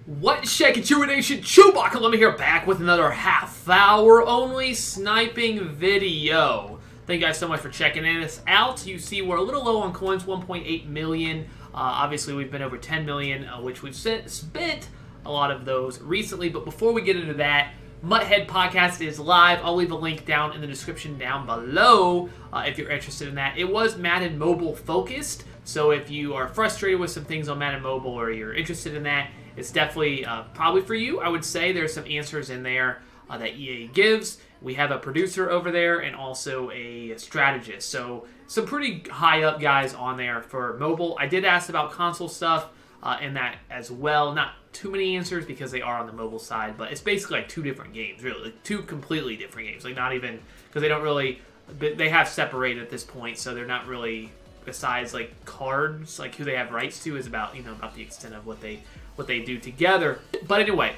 What shaking Chewie Nation? ChewbaccaLemma here, back with another half-hour only sniping video. Thank you guys so much for checking us out. You see we're a little low on coins, 1.8 million. Obviously we've been over 10 million, which we've spent a lot of those recently. But before we get into that, Mutthead Podcast is live. I'll leave a link down in the description down below if you're interested in that. It was Madden Mobile focused, so if you are frustrated with some things on Madden Mobile or you're interested in that, it's definitely probably for you. I would say there's some answers in there that EA gives. We have a producer over there and also a strategist. So some pretty high up guys on there for mobile. I did ask about console stuff in that as well. Not too many answers because they are on the mobile side, but it's basically like two different games, really. Like two completely different games. Like not even, because they don't really, they have separated at this point, so they're not really, besides like cards, like who they have rights to is about, you know, about the extent of what they do together. But anyway,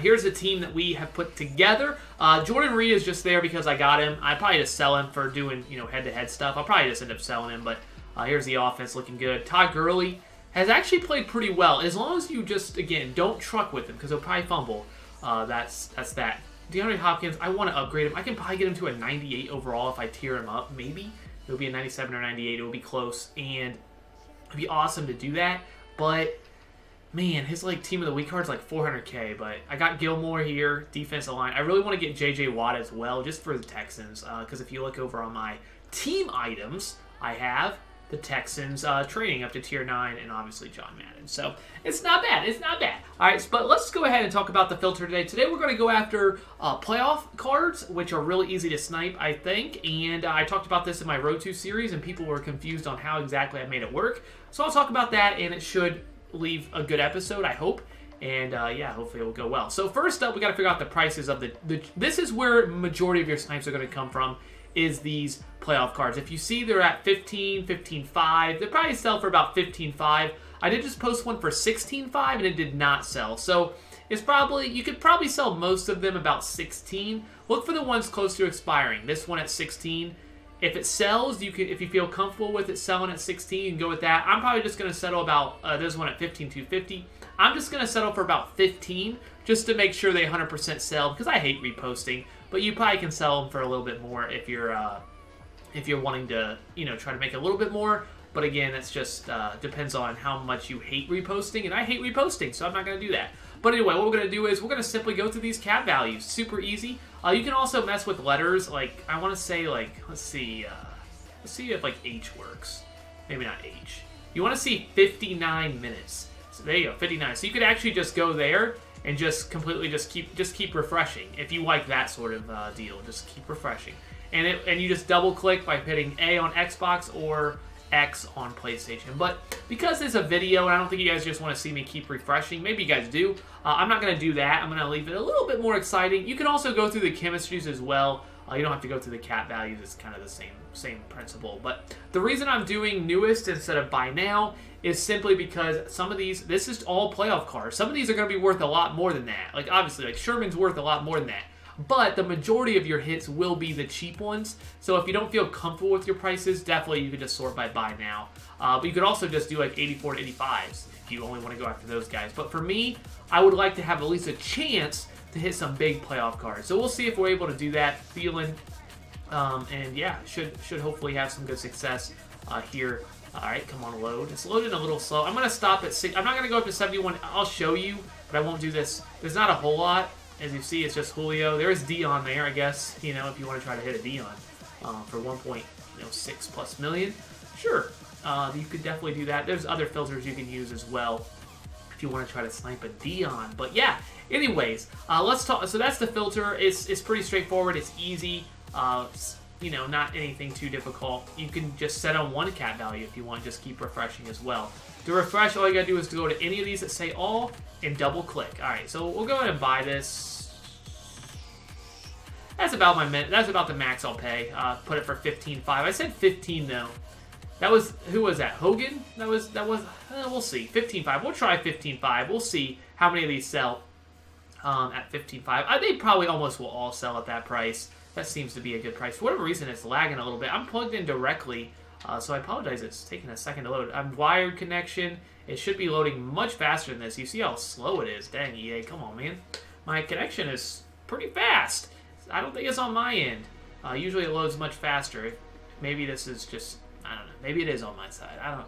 here's the team that we have put together. Jordan Reed is just there because I got him. I'd probably just sell him for doing, you know, head-to-head stuff. I'll probably just end up selling him, but here's the offense looking good. Todd Gurley has actually played pretty well, as long as you just, again, don't truck with him because he'll probably fumble. That's that. DeAndre Hopkins, I want to upgrade him. I can probably get him to a 98 overall if I tier him up, maybe. It'll be a 97 or 98. It'll be close, and it'd be awesome to do that, but man, his like team of the week card's like 400K, but I got Gilmore here, defensive line. I really want to get JJ Watt as well, just for the Texans, because if you look over on my team items, I have the Texans training up to tier 9 and obviously John Madden. So it's not bad. It's not bad. All right, but let's go ahead and talk about the filter today. Today we're going to go after playoff cards, which are really easy to snipe, I think. And I talked about this in my Road to series, and people were confused on how exactly I made it work. So I'll talk about that, and it should leave a good episode, I hope. And yeah, hopefully it will go well. So first up, we got to figure out the prices of this is where majority of your snipes are going to come from, is these playoff cards. If you see they're at 15, 15.5, they probably sell for about 15.5. I did just post one for 16.5 and it did not sell. So it's probably, you could probably sell most of them about 16. Look for the ones close to expiring. This one at 16. If it sells, you can, if you feel comfortable with it selling at 16, you can go with that. I'm probably just going to settle about, this one at 15,250. I'm just going to settle for about 15 just to make sure they 100% sell, because I hate reposting. But you probably can sell them for a little bit more if you're wanting to, you know, try to make a little bit more. But again, it's just depends on how much you hate reposting, and I hate reposting, so I'm not going to do that. But anyway, what we're going to do is we're going to simply go through these cap values. Super easy. You can also mess with letters. Like, I want to say, like, let's see if, like, H works. Maybe not H. You want to see 59 minutes. So there you go, 59. So you could actually just go there and just completely just keep refreshing. If you like that sort of deal, just keep refreshing. And you just double click by hitting A on Xbox or X on PlayStation. But because it's a video and I don't think you guys just want to see me keep refreshing, maybe you guys do, I'm not going to do that. I'm going to leave it a little bit more exciting. You can also go through the chemistries as well. You don't have to go through the cap values. It's kind of the same principle. But the reason I'm doing newest instead of buy now is simply because some of these, this is all playoff cards. Some of these are going to be worth a lot more than that. Like obviously, like Sherman's worth a lot more than that. But the majority of your hits will be the cheap ones. So if you don't feel comfortable with your prices, definitely you can just sort by buy now. But you could also just do like 84 to 85s if you only want to go after those guys. But for me, I would like to have at least a chance to hit some big playoff cards. So we'll see if we're able to do that. Feeling, and yeah, should hopefully have some good success here. All right, come on, load. It's loading a little slow. I'm going to stop at 6. I'm not going to go up to 71. I'll show you, but I won't do this. There's not a whole lot. As you see, it's just Julio. There is Dion there, I guess, you know, if you want to try to hit a Dion for 1.6+ million. Sure, you could definitely do that. There's other filters you can use as well if you want to try to snipe a Dion. But yeah, anyways, let's talk. So that's the filter. It's pretty straightforward. It's easy. You know, not anything too difficult. You can just set on one cap value if you want. Just keep refreshing as well. To refresh, all you gotta do is go to any of these that say all and double click. All right, so we'll go ahead and buy this. That's about the max I'll pay. Put it for 15.5. I said 15 though. That was, who was that? Hogan? That was. We'll see. 15.5. We'll try 15.5. We'll see how many of these sell at 15.5. They probably almost will all sell at that price. That seems to be a good price. For whatever reason, it's lagging a little bit. I'm plugged in directly So I apologize, it's taking a second to load. I'm wired connection. It should be loading much faster than this. You see how slow it is. Dang, EA, come on, man. My connection is pretty fast. I don't think it's on my end. Usually it loads much faster. Able this is just, I don't know. Maybe it is on my side. I don't know.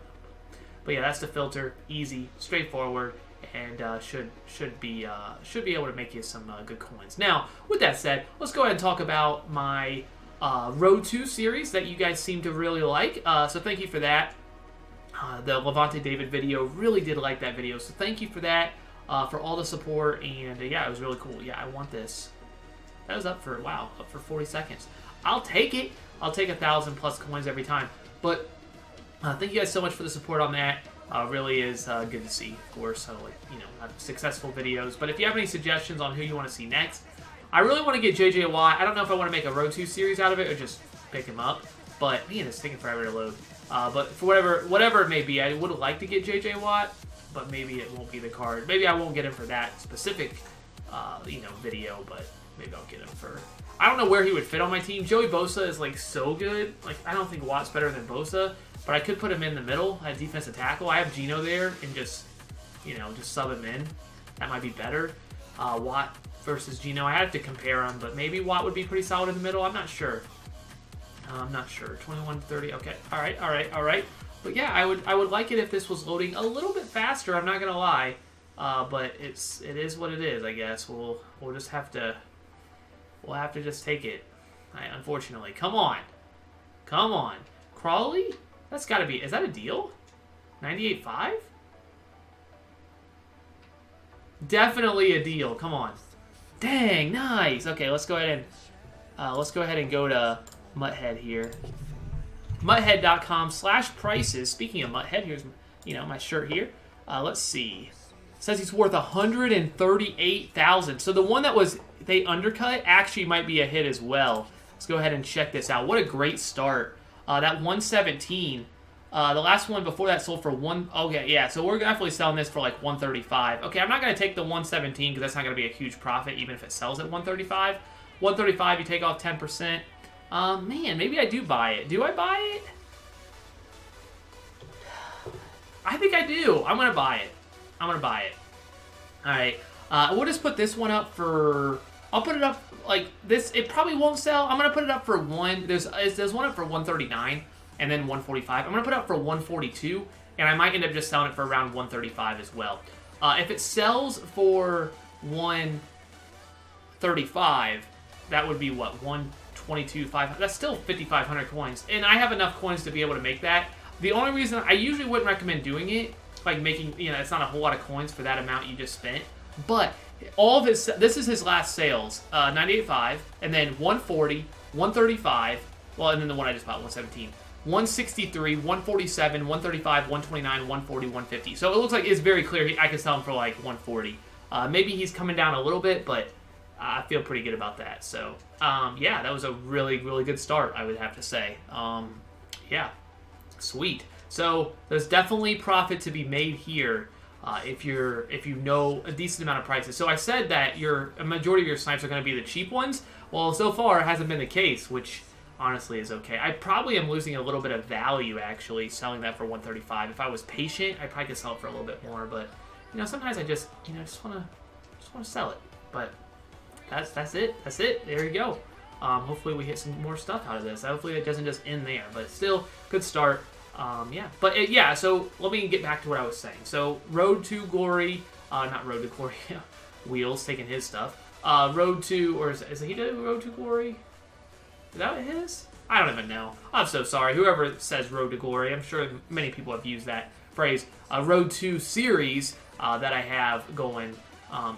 But yeah, that's the filter. Easy, straightforward, and should be able to make you some good coins. Now, with that said, let's go ahead and talk about my Road 2 series that you guys seem to really like. So thank you for that. The Levante David video, really did like that video. So thank you for that, for all the support, and yeah, it was really cool. Yeah, I want this. That was up for, wow, up for 40 seconds. I'll take it. I'll take 1,000 plus coins every time. But thank you guys so much for the support on that. Really is good to see, of course. So, you know, successful videos. But if you have any suggestions on who you want to see next, I really want to get JJ Watt. I don't know if I want to make a Road 2 series out of it or just pick him up. But, man, it's taking forever to load. But for whatever it may be, I would like to get JJ Watt, but maybe it won't be the card. Maybe I won't get him for that specific, you know, video, but maybe I'll get him for... I don't know where he would fit on my team. Joey Bosa is, like, so good. Like, I don't think Watt's better than Bosa, but I could put him in the middle at defensive tackle. I have Geno there and just, you know, just sub him in. That might be better. Watt versus Geno. I have to compare them, but maybe Watt would be pretty solid in the middle. I'm not sure. I'm not sure. 21-30. Okay. All right. But yeah, I would like it if this was loading a little bit faster. I'm not gonna lie. But it is what it is. I guess we'll just have to just take it. Unfortunately, come on. Crawley. That's got to be. Is that a deal? 98.5. Definitely a deal. Come on. Dang, nice. Okay, let's go ahead and go to Mutthead here. Mutthead.com/prices. Speaking of Mutthead, here's, you know, my shirt here. Let's see. It says he's worth 138,000. So the one that was they undercut actually might be a hit as well. Let's go ahead and check this out. What a great start. That 117. The last one before that sold for one. Okay, yeah. So we're definitely selling this for like 135. Okay, I'm not gonna take the 117 because that's not gonna be a huge profit even if it sells at 135. 135, you take off 10%. Man, maybe I do buy it. Do I buy it? I think I do. I'm gonna buy it. All right. We'll just put this one up for. I'll put it up like this. It probably won't sell. I'm gonna put it up for one. There's one up for 139 and then 145. I'm gonna put it up for 142, and I might end up just selling it for around 135 as well. If it sells for 135, that would be what 122,500. That's still 5,500 coins, and I have enough coins to be able to make that. The only reason I usually wouldn't recommend doing it, like making, you know, it's not a whole lot of coins for that amount you just spent, but all of his, this is his last sales, 98.5, and then 140, 135, well, and then the one I just bought, 117, 163, 147, 135, 129, 140, 150. So it looks like it's very clear I can sell him for like 140. Maybe he's coming down a little bit, but I feel pretty good about that. So, yeah, that was a really, really good start, I would have to say. Yeah, sweet. So there's definitely profit to be made here if you know a decent amount of prices. So I said that a majority of your snipes are going to be the cheap ones. Well, so far it hasn't been the case, which honestly is okay. I probably am losing a little bit of value actually selling that for 135. If I was patient, I probably could sell it for a little bit more. But you know, sometimes I just want to sell it. But that's it. There you go. Hopefully we hit some more stuff out of this. Hopefully it doesn't just end there. But still, good start. Yeah, but yeah, so let me get back to what I was saying. So, Road to Glory, not Road to Glory, Wheels taking his stuff. Road to, or is he doing Road to Glory? Is that his? I don't even know. I'm so sorry. Whoever says Road to Glory, I'm sure many people have used that phrase. Road to series that I have going.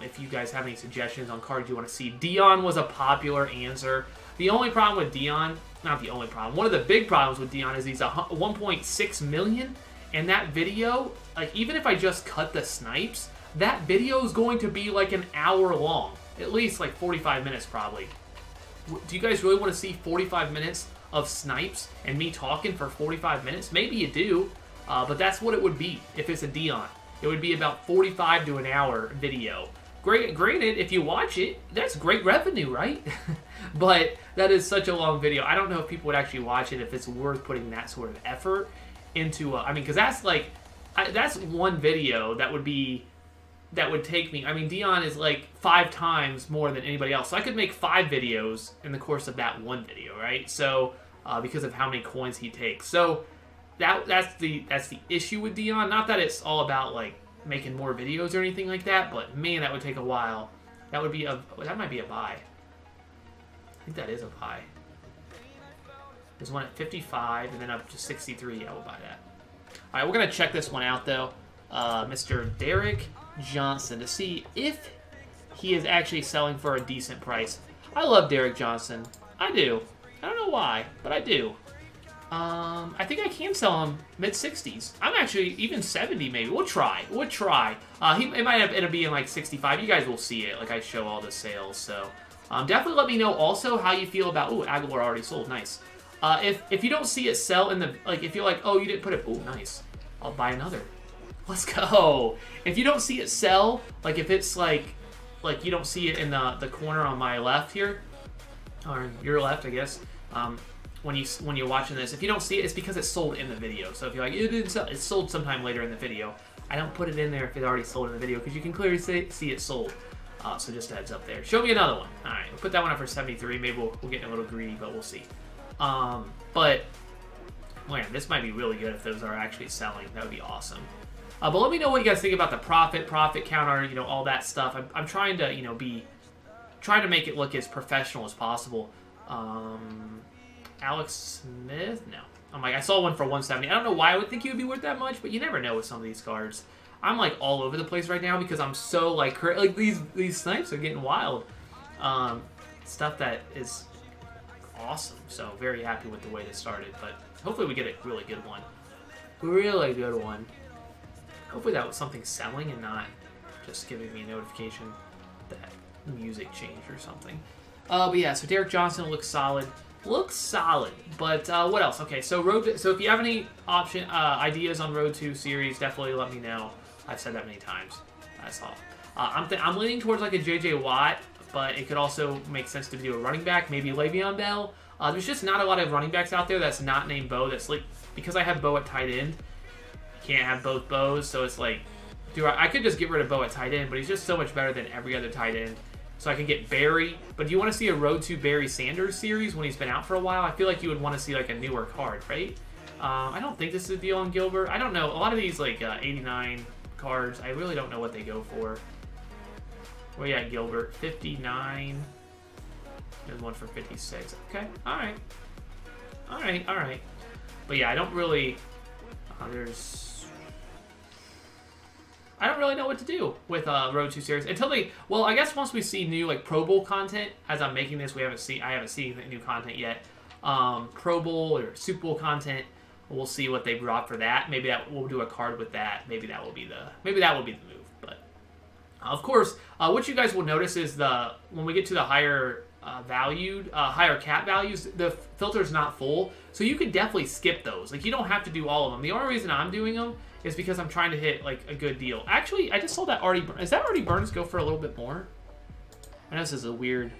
If you guys have any suggestions on cards you want to see. Dion was a popular answer. The only problem with Dion, not the only problem, one of the big problems with Dion is he's 1.6 million, and that video, like even if I just cut the snipes, that video is going to be like an hour long, at least like 45 minutes probably. Do you guys really want to see 45 minutes of snipes and me talking for 45 minutes? Maybe you do, but that's what it would be if it's a Dion. It would be about 45 to an hour video. Granted, if you watch it, that's great revenue, right? But that is such a long video. I don't know if people would actually watch it, if it's worth putting that sort of effort into. I mean, because that's like, that's one video that would take me. I mean, Dion is like 5 times more than anybody else, so I could make 5 videos in the course of that one video, right? So because of how many coins he takes, so that's the issue with Dion. Not that it's all about like making more videos or anything like that, but man, that would take a while. That might be a buy. I think that is a buy. There's one at 55 and then up to 63. I will buy that. All right, we're gonna check this one out though. Mr. Derek Johnson, to see if he is actually selling for a decent price. I love Derek Johnson. I do. I don't know why, but I do. I think I can sell him mid-60s. I'm actually even 70 maybe. We'll try. It might end up being like 65. You guys will see it. Like I show all the sales. So definitely let me know also how you feel about. Ooh, Aguilar already sold. Nice. If you don't see it sell in the if you're like, oh, you didn't put it. Ooh, nice. I'll buy another. Let's go. If you don't see it sell, like if it's like you don't see it in the corner on my left here, or your left, I guess. When you're watching this, if you don't see it, it's because it's sold in the video. So if you're like, it didn't sell, it's sold sometime later in the video. I don't put it in there if it's already sold in the video because you can clearly see it sold. So just a heads up there. Show me another one. All right, we'll put that one up for 73. Maybe we'll get a little greedy, but we'll see. But man, this might be really good if those are actually selling. That would be awesome. But let me know what you guys think about the profit counter, all that stuff. I'm trying to, trying to make it look as professional as possible. Alex Smith? No. I'm like, I saw one for 170. I don't know why I would think he would be worth that much, but you never know with some of these cards. I'm like all over the place right now because I'm so like these snipes are getting wild. Stuff that is awesome. So very happy with the way this started, but hopefully we get a really good one. Really good one. Hopefully that was something selling and not just giving me a notification that music changed or something. But yeah, so Derek Johnson looks solid. But what else? Okay, so if you have any ideas on Road 2 series, definitely let me know. I've said that many times. That's all. I'm leaning towards like a J.J. Watt, but it could also make sense to do a running back, maybe Le'Veon Bell. There's just not a lot of running backs out there that's not named Bo. That's like, because I have Bo at tight end, can't have both Bo's, so it's like, I could just get rid of Bo at tight end, but he's just so much better than every other tight end. So I could get Barry, but do you want to see a Road to Barry Sanders series when he's been out for a while? I feel like you would want to see like a newer card, right? I don't think this is a deal on Gilbert. I don't know. A lot of these like 89 cards, I really don't know what they go for. Where you at, Gilbert? 59. There's one for 56. Okay, all right. But yeah, I don't really. I don't really know what to do with Road 2 series until they. Well, I guess once we see new like Pro Bowl content. As I'm making this, I haven't seen the new content yet. Pro Bowl or Super Bowl content. We'll see what they brought for that. Maybe we'll do a card with that. Maybe that will be the move. But of course, what you guys will notice is when we get to the higher higher cap values, the filter's not full, so you can definitely skip those. Like you don't have to do all of them. The only reason I'm doing them is because I'm trying to hit like a good deal. Actually, I just saw that Artie. Is that Artie Burns go for a little bit more? I know this is a weird.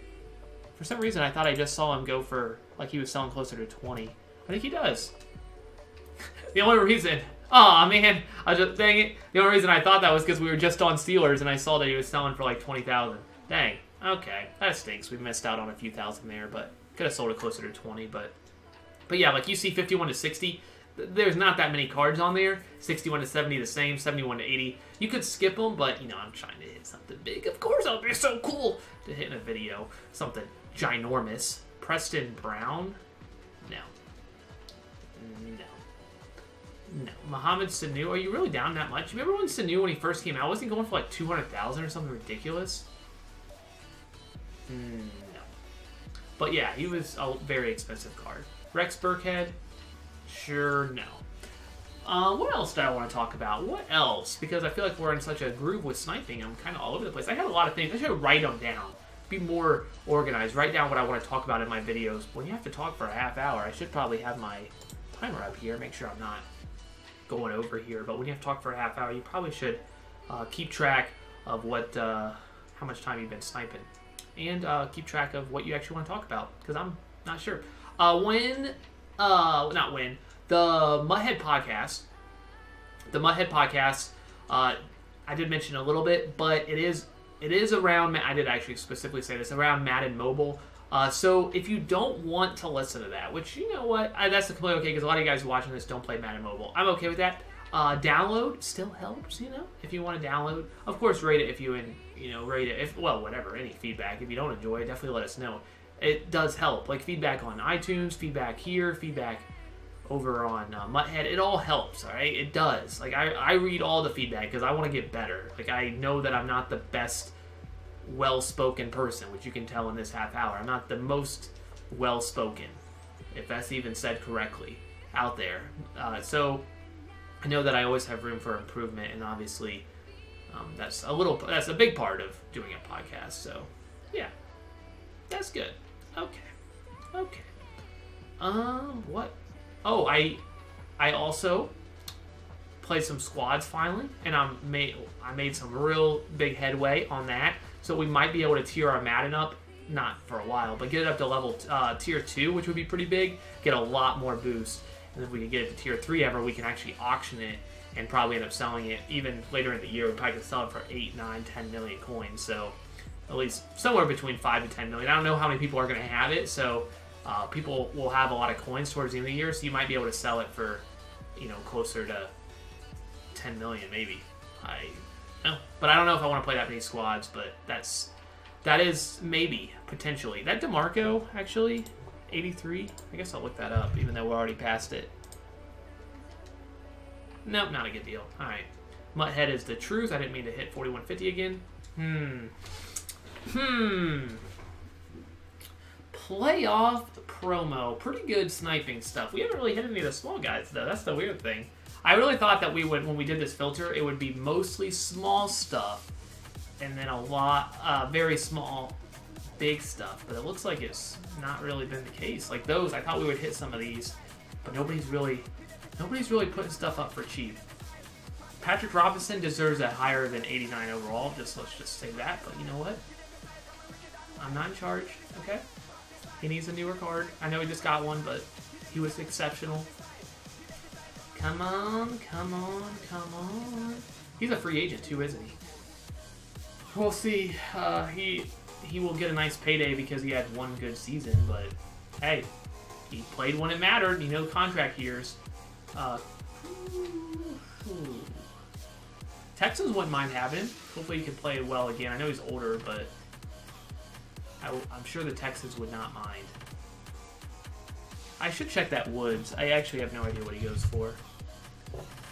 For some reason, I thought I just saw him go for like he was selling closer to 20. I think he does. The only reason. Oh man, dang it. The only reason I thought that was because we were just on Steelers and I saw that he was selling for like 20,000. Dang. Okay, that stinks. We missed out on a few thousand there, but could have sold it closer to 20. But yeah, like you see 51 to 60. There's not that many cards on there. 61 to 70 the same. 71 to 80. You could skip them, but I'm trying to hit something big. Of course, it'll be so cool to hit in a video. Something ginormous. Preston Brown? No. Mohamed Sanu, are you really down that much? Remember when Sanu, when he first came out, wasn't he going for like 200,000 or something ridiculous? No. But yeah, he was a very expensive card. Rex Burkhead? Sure, no. What else did I want to talk about? What else? Because I feel like we're in such a groove with sniping. I'm kind of all over the place. I had a lot of things. I should write them down. Be more organized. Write down what I want to talk about in my videos. When you have to talk for a half hour, I should probably have my timer up here. Make sure I'm not going over here. But when you have to talk for a half hour, you probably should keep track of what how much time you've been sniping. And keep track of what you actually want to talk about, because I'm not sure. Not when, the Mudhead podcast. The Mudhead podcast, I did mention a little bit, but it is around, I did actually specifically say this, around Madden Mobile. So if you don't want to listen to that, which, you know what, that's completely okay, because a lot of you guys watching this don't play Madden Mobile. I'm okay with that. Download still helps, you know, if you want to download. Of course, rate it if you, rate it. If, well, whatever, any feedback. If you don't enjoy it, definitely let us know. It does help. Like, feedback on iTunes, feedback here, feedback over on Mudhead. It all helps, all right? It does. Like, I read all the feedback because I want to get better. Like, I know that I'm not the best well-spoken person, which you can tell in this half hour. I'm not the most well-spoken, if that's even said correctly, out there. So I know that I always have room for improvement, and obviously that's a big part of doing a podcast. So yeah, that's good. Okay. What? Oh, I also played some squads finally, and I made some real big headway on that. So we might be able to tier our Madden up, not for a while, but get it up to level tier 2, which would be pretty big. Get a lot more boost. And if we can get it to tier 3 ever, we can actually auction it and probably end up selling it even later in the year. We probably could sell it for 8, 9, 10 million coins. So at least somewhere between 5 to 10 million. I don't know how many people are going to have it, so people will have a lot of coins towards the end of the year, so you might be able to sell it for, closer to 10 million maybe. But I don't know if I want to play that many squads, but that is maybe, potentially. That DeMarco, actually, 83? I guess I'll look that up, even though we're already past it. Nope, not a good deal. Alright. Mudhead is the truth. I didn't mean to hit 4150 again. Playoff promo. Pretty good sniping stuff. We haven't really hit any of the small guys, though. That's the weird thing. I really thought that when we did this filter, it would be mostly small stuff, and then a lot, very small, big stuff. But it looks like it's not really been the case. Like those, I thought we would hit some of these, but nobody's really putting stuff up for cheap. Patrick Robinson deserves a higher than 89 overall. Let's just say that. But you know what? I'm not in charge. Okay. He needs a newer card. I know he just got one, but he was exceptional. Come on. He's a free agent too, isn't he? We'll see. He will get a nice payday because he had one good season, but hey, he played when it mattered. Contract years. Texans wouldn't mind having him. Hopefully he can play well again. I know he's older, but I'm sure the Texans would not mind. I should check that Woods. I actually have no idea what he goes for.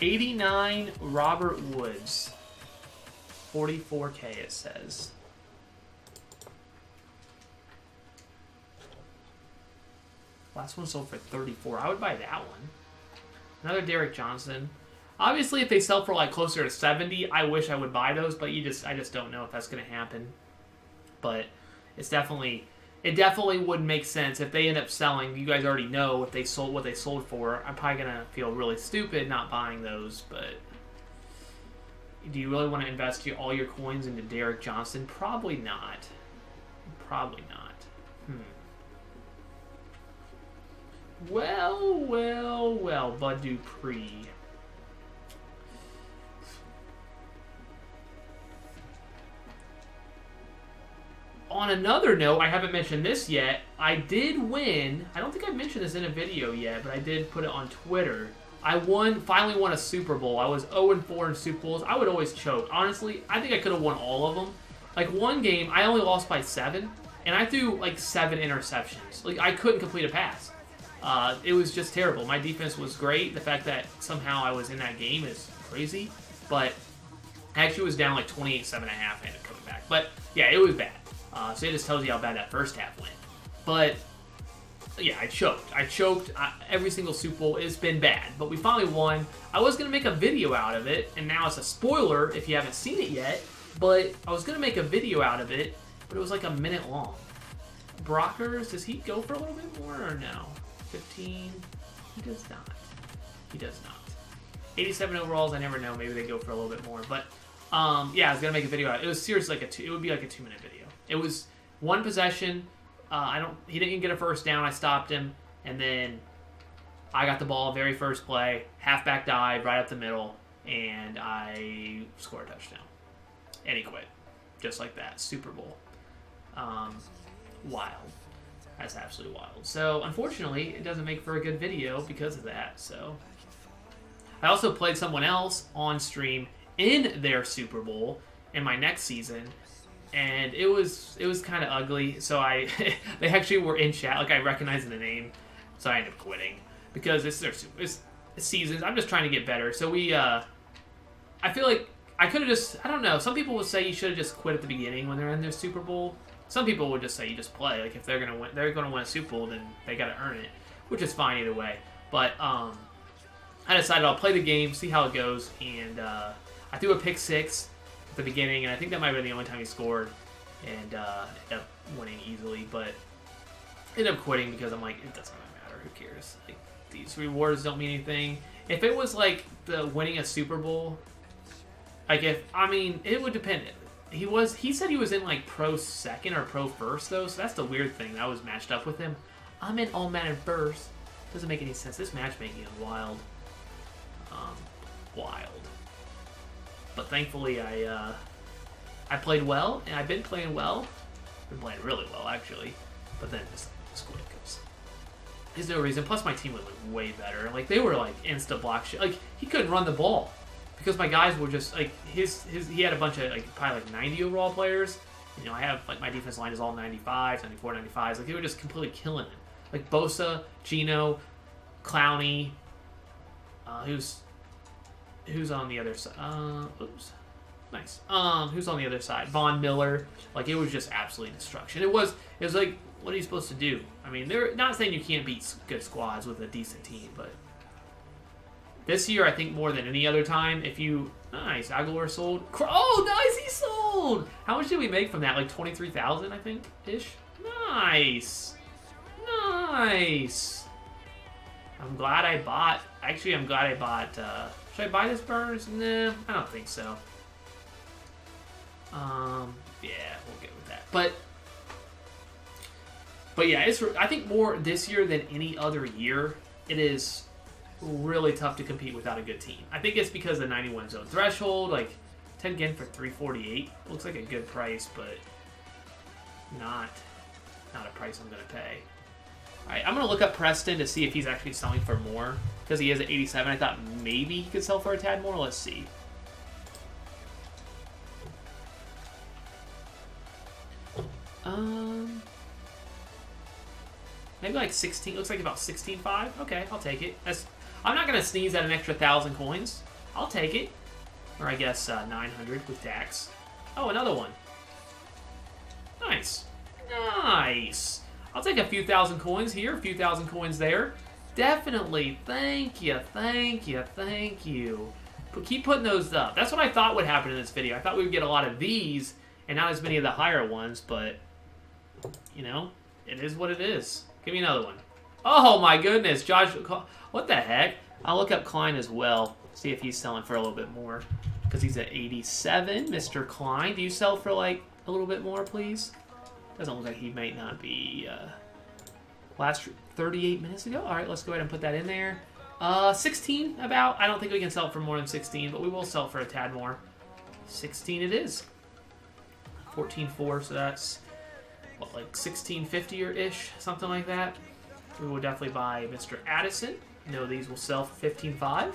89 Robert Woods. 44K it says. Last one sold for 34. I would buy that one. Another Derek Johnson. Obviously, if they sell for like closer to 70, I wish I would buy those, but I just don't know if that's going to happen. But it definitely would make sense if they end up selling. You guys already know if they sold what they sold for. I'm probably going to feel really stupid not buying those, but do you really want to invest all your coins into Derek Johnson? Probably not. Probably not. Well, Bud Dupree. On another note, I haven't mentioned this yet. I did win. I don't think I mentioned this in a video yet, but I did put it on Twitter. I finally won a Super Bowl. I was 0-4 in Super Bowls. I would always choke. Honestly, I think I could have won all of them. Like one game, I only lost by 7, and I threw like 7 interceptions. Like I couldn't complete a pass. It was just terrible. My defense was great. The fact that somehow I was in that game is crazy. But I actually was down like 28-7.5 and ended up coming back. But yeah, it was bad. So it just tells you how bad that first half went. But yeah, I choked. Every single Super Bowl. It's been bad. But we finally won. I was going to make a video out of it, and now it's a spoiler if you haven't seen it yet. But I was going to make a video out of it, but it was like a minute long. Brockers, does he go for a little bit more or no? 15? He does not. 87 overalls, I never know. Maybe they go for a little bit more. But Yeah, I was gonna make a video out. It was seriously like it would be like a 2-minute video. It was one possession. He didn't get a first down. I stopped him, and then I got the ball very first play, halfback dive right up the middle, and I scored a touchdown. And he quit, just like that. Super Bowl. Wild. That's absolutely wild. So unfortunately, it doesn't make for a good video because of that. So I also played someone else on stream in their Super Bowl in my next season, and it was kind of ugly. So they actually were in chat, like I recognized the name, so I ended up quitting because it's seasons. I'm just trying to get better. So I feel like I could have just, I don't know. Some people would say you should have just quit at the beginning when they're in their Super Bowl. Some people would just say you just play. Like if they're gonna win a Super Bowl, then they gotta earn it, which is fine either way. But I decided I'll play the game, see how it goes, and I threw a pick 6 at the beginning, and I think that might have been the only time he scored, and ended up winning easily, but ended up quitting because I'm like, it doesn't really matter, who cares? Like, these rewards don't mean anything. If it was like the winning a Super Bowl, like it would depend. He said he was in like Pro 2nd or Pro 1st though, so that's the weird thing. I was matched up with him. I'm in All Madden 1st. Doesn't make any sense. This matchmaking is wild. Wild. But thankfully I played well, and I've been playing well. Been playing really well actually. But then just quit goes. There's no reason. Plus my team would look way better. Like they were like insta block shit. Like he couldn't run the ball because my guys were just like he had a bunch of like probably like 90 overall players. You know, I have like my defense line is all 95s, 94, 95s. Like they were just completely killing it. Like Bosa, Gino, Clowney, who's on the other side? Oops. Nice. Who's on the other side? Von Miller. Like, it was just absolute destruction. It was like, what are you supposed to do? I mean, they're not saying you can't beat good squads with a decent team, but this year, I think more than any other time, if you... Nice. Aguilar sold. Oh, nice! He sold! How much did we make from that? Like 23,000, I think, ish? Nice! Nice! I'm glad I bought... Actually, I'm glad I bought... should I buy this Burns? Nah, I don't think so. Yeah, we'll get with that. But yeah, I think more this year than any other year, it is really tough to compete without a good team. I think it's because of the 91 zone threshold. Like 10 again for 348 looks like a good price, but not a price I'm gonna pay. All right, I'm gonna look up Preston to see if he's actually selling for more because he is at 87. I thought maybe he could sell for a tad more. Let's see. Maybe like 16. Looks like about 16.5. Okay, I'll take it. I'm not gonna sneeze at an extra 1,000 coins. I'll take it. Or I guess 900 with tax. Oh, another one. Nice. Nice. I'll take a few thousand coins here, a few thousand coins there. Definitely. Thank you. Thank you. Thank you. But keep putting those up. That's what I thought would happen in this video. I thought we would get a lot of these and not as many of the higher ones, but you know, it is what it is. Give me another one. Oh my goodness, Josh, what the heck? I'll look up Klein as well, see if he's selling for a little bit more, because he's at 87. Mr. Klein, do you sell for like a little bit more, please? Doesn't look like he might not be last 38 minutes ago. All right, let's go ahead and put that in there. 16 about. I don't think we can sell for more than 16, but we will sell for a tad more. 16 it is. 14.4, so that's what, like 16.50 or ish, something like that. We will definitely buy Mr. Addison. No, these will sell for 15.5. I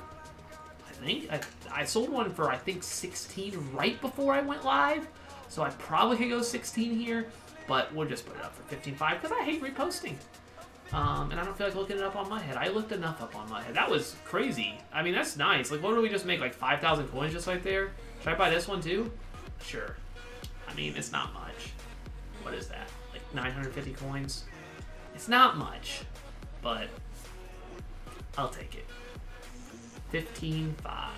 think I sold one for I think 16 right before I went live, so I probably could go 16 here, but we'll just put it up for 15.5 because I hate reposting. And I don't feel like looking it up on my head. I looked enough up on my head. That was crazy. I mean, that's nice. Like, what did we just make? Like 5,000 coins just right there? Should I buy this one too? Sure. I mean, it's not much. What is that? Like 950 coins? It's not much, but I'll take it. 15.5.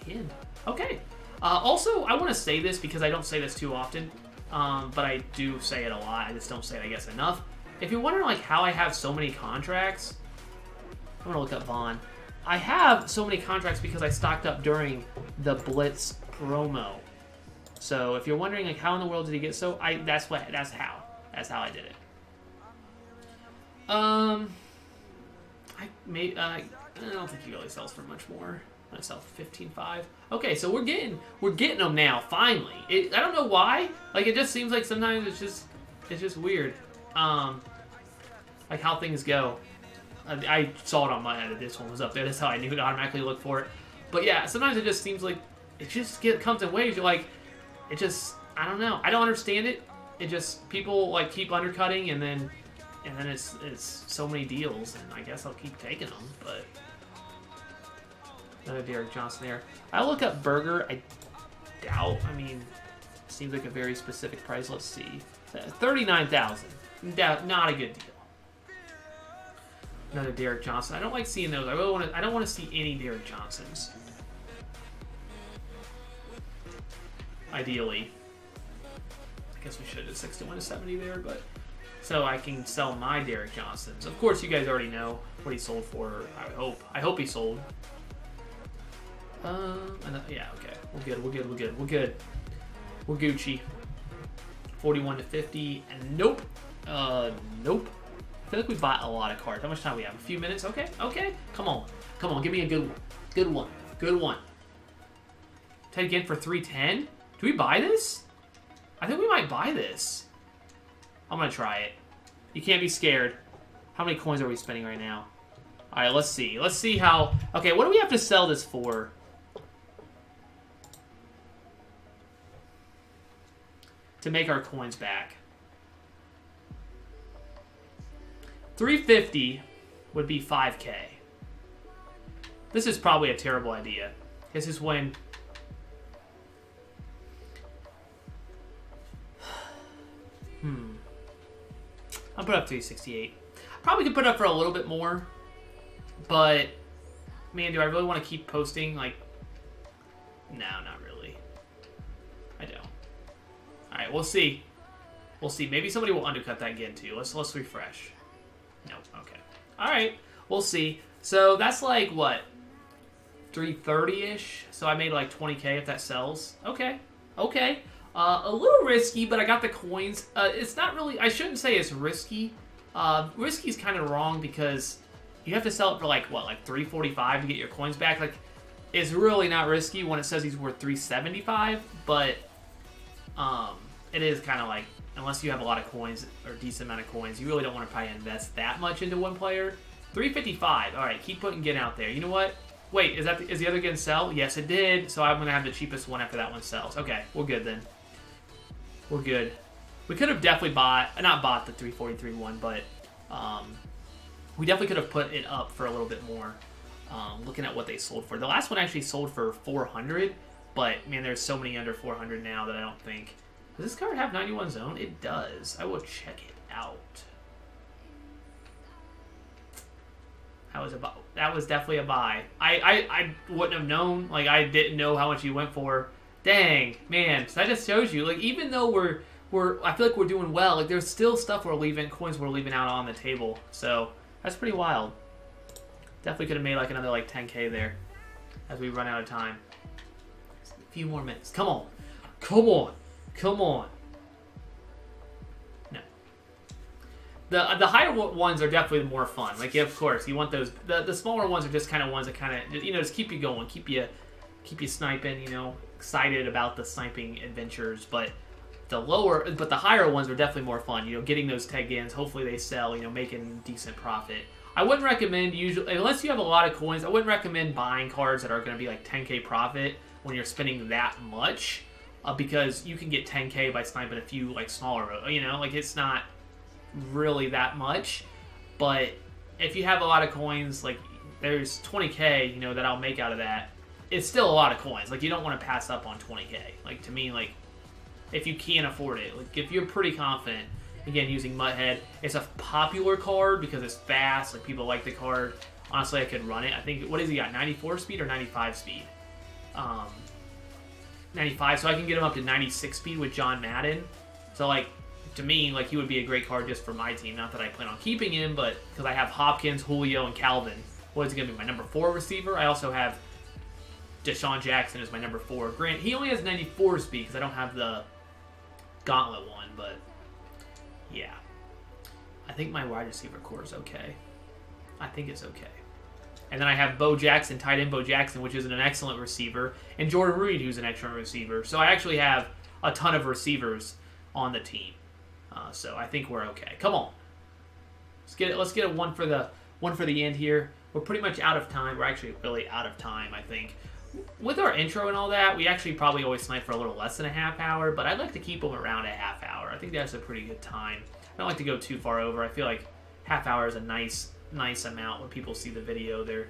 The end. Okay. Also, I want to say this because I don't say this too often, but I do say it a lot. I just don't say it, I guess, enough. If you're wondering like how I have so many contracts, I'm gonna look up Vaughn. I have so many contracts because I stocked up during the Blitz promo. So if you're wondering like how in the world did he get so, that's how I did it. I don't think he really sells for much more. I sell for 15.5. Okay, so we're getting them now finally. I don't know why. Like it just seems like sometimes it's just weird. Like how things go. I saw it on my end. This one was up there. That's how I knew to automatically look for it. But yeah, sometimes it just seems like it just comes in waves. You're like, it just, I don't know. I don't understand it. It just, people like keep undercutting and then it's so many deals, and I guess I'll keep taking them. But another Derek Johnson there. I look up Burger. I doubt. I mean, seems like a very specific price. Let's see, 39,000. Not a good deal. Another Derek Johnson. I don't like seeing those. I don't want to see any Derek Johnsons. Ideally, I guess we should have 61 to 70 there, but so I can sell my Derek Johnsons. Of course, you guys already know what he sold for. I hope he sold. Yeah, okay. We're good. We're Gucci. 41 to 50, and nope. Nope. I feel like we bought a lot of cards. How much time do we have? A few minutes? Okay. Come on. Give me a good one. Good one. Take again for 310. Do we buy this? I think we might buy this. I'm gonna try it. You can't be scared. How many coins are we spending right now? All right, let's see. Let's see how. Okay, what do we have to sell this for? To make our coins back. 350 would be 5K. This is probably a terrible idea. This is when... I'll put up 368. Probably could put up for a little bit more. But, man, do I really want to keep posting? Like, no, not really. I don't. Alright, we'll see. We'll see. Maybe somebody will undercut that again, too. Let's refresh. Nope. Okay. All right. We'll see. So that's like what, 330-ish. So I made like 20K if that sells. Okay. A little risky, but I got the coins. It's not really. I shouldn't say it's risky. Risky is kind of wrong because you have to sell it for like what, like 345 to get your coins back. Like, it's really not risky when it says he's worth 375. But it is kind of like, unless you have a lot of coins or a decent amount of coins, you really don't want to probably invest that much into one player. 355. All right, keep putting Gin out there. You know what? Wait, is the other Gin sell? Yes, it did. So I'm gonna have the cheapest one after that one sells. Okay, we're good then. We're good. We could have definitely not bought the 343 one, but we definitely could have put it up for a little bit more. Looking at what they sold for. The last one actually sold for 400, but man, there's so many under 400 now that I don't think. Does this card have 91 zone? It does. I will check it out. That was definitely a buy. I wouldn't have known. Like, I didn't know how much he went for. Dang, man. So that just shows you, like, even though I feel like we're doing well, like, there's still stuff coins we're leaving out on the table. So that's pretty wild. Definitely could have made like another like 10K there as we run out of time. A few more minutes. Come on. No. The higher ones are definitely more fun. Like, yeah, of course, you want those. The smaller ones are just kind of ones that kind of, you know, just keep you going, keep you sniping, you know, excited about the sniping adventures. But the higher ones are definitely more fun. You know, getting those tag ins. Hopefully they sell. You know, making decent profit. I wouldn't recommend unless you have a lot of coins. I wouldn't recommend buying cards that are going to be like 10K profit when you're spending that much. Because you can get 10K by sniping a few like smaller, you know, like it's not really that much. But if you have a lot of coins, like there's 20K, you know, that I'll make out of that. It's still a lot of coins. Like, you don't want to pass up on 20K. Like, to me, like, if you can't afford it, like if you're pretty confident, again, using Mudhead, it's a popular card because it's fast. Like, people like the card. Honestly, I could run it. I think, what is he got? 94 speed or 95 speed? 95, so I can get him up to 96 speed with John Madden. So, like, to me, like, he would be a great card just for my team. Not that I plan on keeping him, but because I have Hopkins, Julio, and Calvin. what is he going to be, my number 4 receiver? I also have Deshaun Jackson as my number 4. Grant, he only has 94 speed because I don't have the Gauntlet one, but yeah. I think my wide receiver core is okay. I think it's okay. And then I have Bo Jackson, tight end Bo Jackson, which is an excellent receiver, and Jordan Reed, who's an excellent receiver. So I actually have a ton of receivers on the team. So I think we're okay. Come on, let's get a one for the end here. We're pretty much out of time. We're actually really out of time, I think. With our intro and all that, we actually probably always snipe for a little less than a half hour, but I'd like to keep them around a half hour. I think that's a pretty good time. I don't like to go too far over. I feel like half hour is a nice amount when people see the video. They're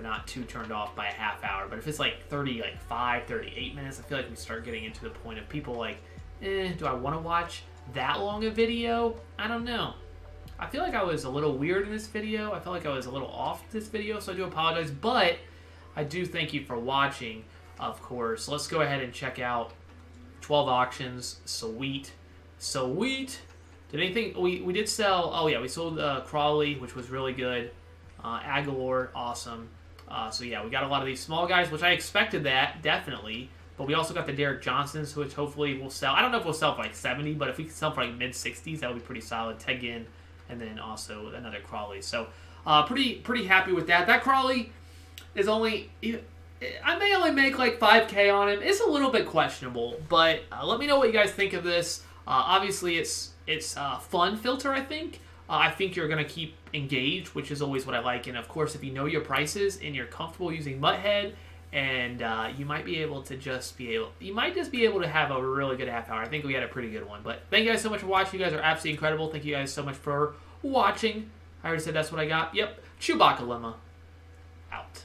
not too turned off by a half hour. But if it's like 38 minutes, I feel like we start getting into the point of people like, do I want to watch that long a video? I don't know. I feel like I was a little weird in this video. I felt like I was a little off this video, so I do apologize. But I do thank you for watching, of course. Let's go ahead and check out 12 auctions. Sweet. Did anything... We did sell... Oh, yeah, we sold Crawley, which was really good. Aguilar, awesome. So, yeah, we got a lot of these small guys, which I expected that, definitely. But we also got the Derek Johnsons, which hopefully will sell. I don't know if we'll sell for like 70, but if we can sell for like mid-60s, that would be pretty solid. Tegin, and then also another Crawley. So, pretty happy with that. That Crawley is only... I may only make like 5K on him. It's a little bit questionable, but let me know what you guys think of this. Obviously, it's a fun filter, I think. I think you're going to keep engaged, which is always what I like. And, of course, if you know your prices and you're comfortable using Mutthead, and you might be able to just be able to have a really good half hour. I think we had a pretty good one. But thank you guys so much for watching. You guys are absolutely incredible. Thank you guys so much for watching. I already said that's what I got. Yep. ChewbaccaLemma out.